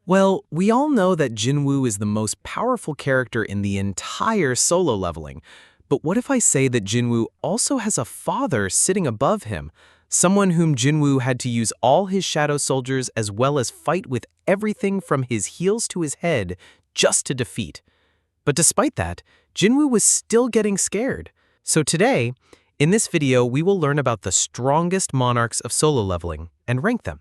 Well, we all know that Jinwoo is the most powerful character in the entire solo leveling. But what if I say that Jinwoo also has a father sitting above him, someone whom Jinwoo had to use all his shadow soldiers as well as fight with everything from his heels to his head just to defeat? But despite that, Jinwoo was still getting scared. So today, in this video, we will learn about the strongest monarchs of solo leveling and rank them.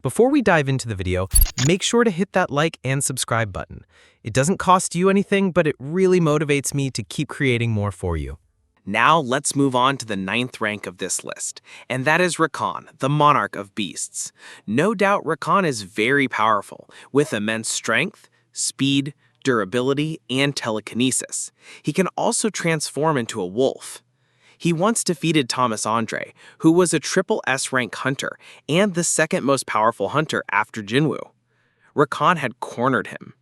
Before we dive into the video, make sure to hit that like and subscribe button. It doesn't cost you anything, but it really motivates me to keep creating more for you. Now let's move on to the 9th rank of this list, and that is Rakan, the Monarch of Beasts. No doubt Rakan is very powerful, with immense strength, speed, durability, and telekinesis. He can also transform into a wolf. He once defeated Thomas Andre, who was a triple S rank hunter and the second most powerful hunter after Jinwoo. Rakan had cornered him.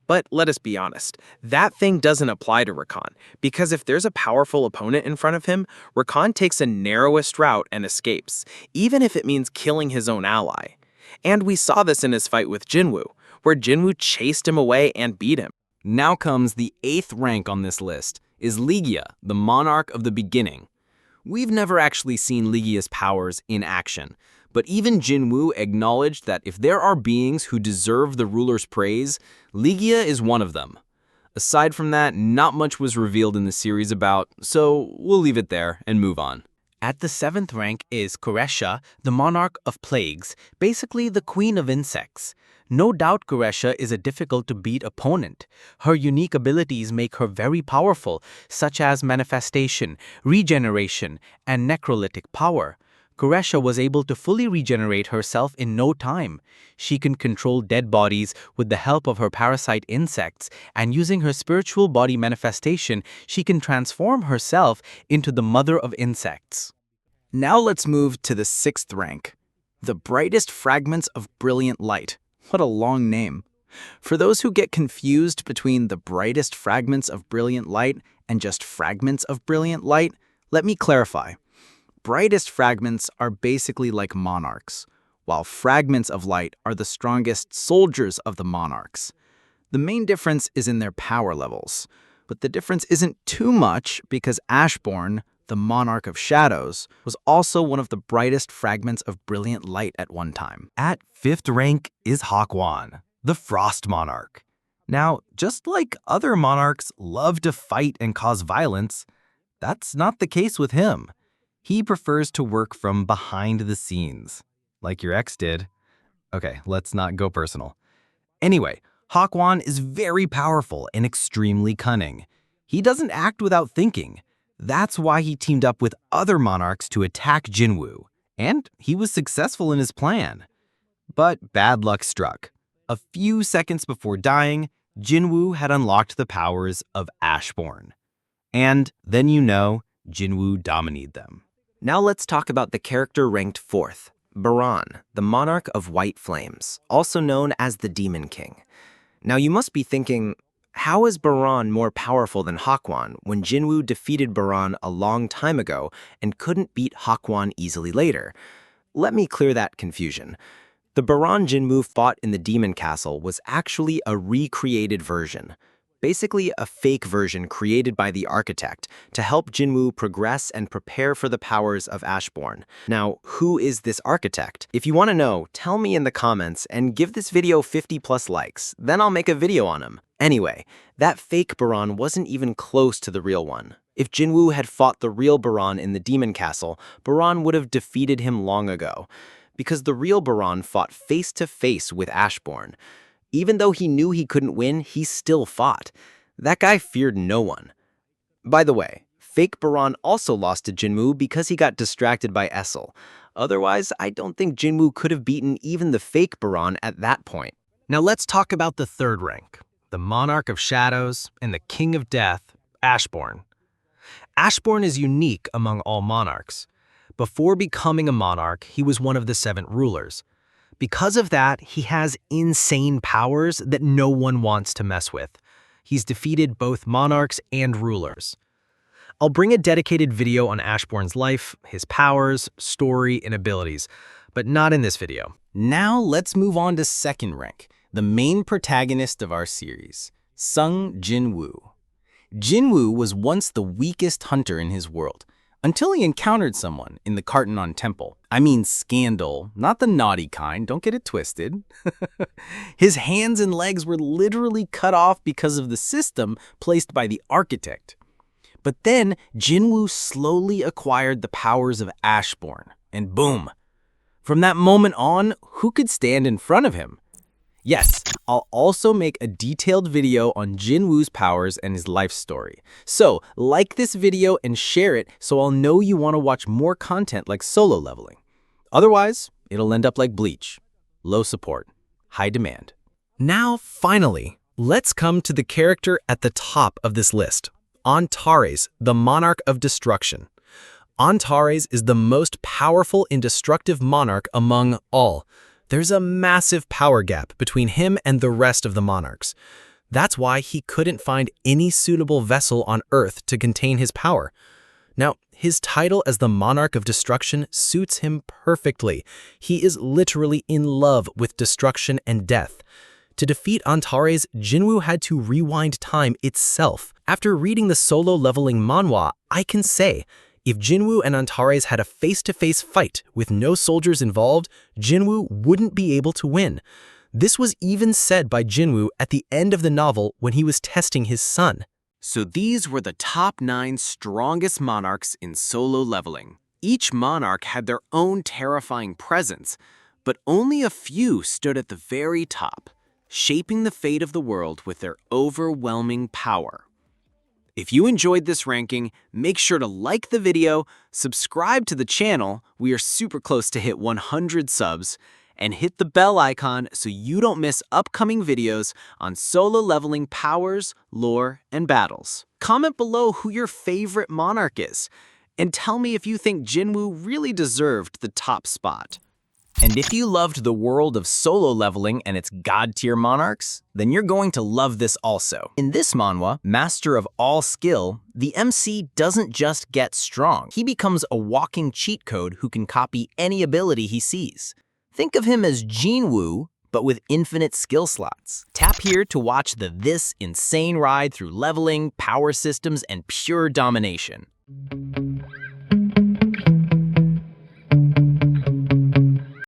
But let us be honest, that thing doesn't apply to Rakan, because if there's a powerful opponent in front of him, Rakan takes a narrowest route and escapes, even if it means killing his own ally. And we saw this in his fight with Jinwoo, where Jinwoo chased him away and beat him. Now comes the 8th rank on this list, is Ligia, the Monarch of the Beginning. We've never actually seen Ligia's powers in action, but even Jinwoo acknowledged that if there are beings who deserve the ruler's praise, Ligia is one of them. Aside from that, not much was revealed in the series about, so we'll leave it there and move on. At the 7th rank is Kuresha, the Monarch of Plagues, basically the Queen of Insects. No doubt Kuresha is a difficult-to-beat opponent. Her unique abilities make her very powerful, such as manifestation, regeneration, and necrolytic power. Kuresha was able to fully regenerate herself in no time. She can control dead bodies with the help of her parasite insects, and using her spiritual body manifestation, she can transform herself into the mother of insects. Now let's move to the 6th rank, the Brightest Fragments of Brilliant Light. What a long name. For those who get confused between the brightest fragments of brilliant light and just fragments of brilliant light, let me clarify. Brightest fragments are basically like monarchs, while fragments of light are the strongest soldiers of the monarchs. The main difference is in their power levels, but the difference isn't too much because Ashborn, the Monarch of Shadows, was also one of the brightest fragments of brilliant light at one time. At 5th rank is Hakwon, the Frost Monarch. Now, just like other monarchs love to fight and cause violence, that's not the case with him. He prefers to work from behind the scenes, like your ex did. Okay, let's not go personal. Anyway, Hakwon is very powerful and extremely cunning. He doesn't act without thinking. That's why he teamed up with other monarchs to attack Jinwoo, and he was successful in his plan. But bad luck struck. A few seconds before dying, Jinwoo had unlocked the powers of Ashborn. And then Jinwoo dominated them. Now let's talk about the character ranked 4th, Baran, the Monarch of White Flames, also known as the Demon King. Now you must be thinking, how is Baran more powerful than Hakwon when Jinwoo defeated Baran a long time ago and couldn't beat Hakwon easily later? Let me clear that confusion. The Baran Jinwoo fought in the Demon Castle was actually a recreated version. Basically a fake version created by the architect to help Jinwoo progress and prepare for the powers of Ashborn. Now, who is this architect? If you want to know, tell me in the comments and give this video 50+ likes, then I'll make a video on him. Anyway, that fake Baran wasn't even close to the real one. If Jinwoo had fought the real Baran in the Demon Castle, Baran would have defeated him long ago, because the real Baran fought face-to-face with Ashborn. Even though he knew he couldn't win, he still fought. That guy feared no one. By the way, fake Baran also lost to Jinwoo because he got distracted by Essel. Otherwise, I don't think Jinwoo could have beaten even the fake Baran at that point. Now let's talk about the 3rd rank, the Monarch of Shadows and the King of Death, Ashborn. Ashborn is unique among all monarchs. Before becoming a monarch, he was one of the 7 rulers. Because of that, he has insane powers that no one wants to mess with. He's defeated both monarchs and rulers. I'll bring a dedicated video on Ashborn's life, his powers, story, and abilities, but not in this video. Now let's move on to 2nd rank, the main protagonist of our series, Sung Jinwoo. Jinwoo was once the weakest hunter in his world, until he encountered someone in the Kartanon Temple. I mean scandal, not the naughty kind, don't get it twisted. His hands and legs were literally cut off because of the system placed by the architect. But then Jinwoo slowly acquired the powers of Ashborn, and boom! From that moment on, who could stand in front of him? Yes, I'll also make a detailed video on Jinwoo's powers and his life story. So, like this video and share it so I'll know you want to watch more content like solo leveling. Otherwise, it'll end up like Bleach. Low support, high demand. Now, finally, let's come to the character at the top of this list, Antares, the Monarch of Destruction. Antares is the most powerful and destructive monarch among all. There's a massive power gap between him and the rest of the monarchs. That's why he couldn't find any suitable vessel on Earth to contain his power. Now, his title as the Monarch of Destruction suits him perfectly. He is literally in love with destruction and death. To defeat Antares, Jinwoo had to rewind time itself. After reading the solo leveling manhwa, I can say, if Jinwoo and Antares had a face-to-face fight with no soldiers involved, Jinwoo wouldn't be able to win. This was even said by Jinwoo at the end of the novel when he was testing his son. So these were the top 9 strongest monarchs in solo leveling. Each monarch had their own terrifying presence, but only a few stood at the very top, shaping the fate of the world with their overwhelming power. If you enjoyed this ranking, make sure to like the video, subscribe to the channel, we are super close to hit 100 subs, and hit the bell icon so you don't miss upcoming videos on solo leveling powers, lore, and battles. Comment below who your favorite monarch is, and tell me if you think Jinwoo really deserved the top spot. And if you loved the world of solo leveling and its god-tier monarchs, then you're going to love this also. In this manhwa, Master of All Skill, the MC doesn't just get strong. He becomes a walking cheat code who can copy any ability he sees. Think of him as Jinwoo, but with infinite skill slots. Tap here to watch this insane ride through leveling, power systems, and pure domination.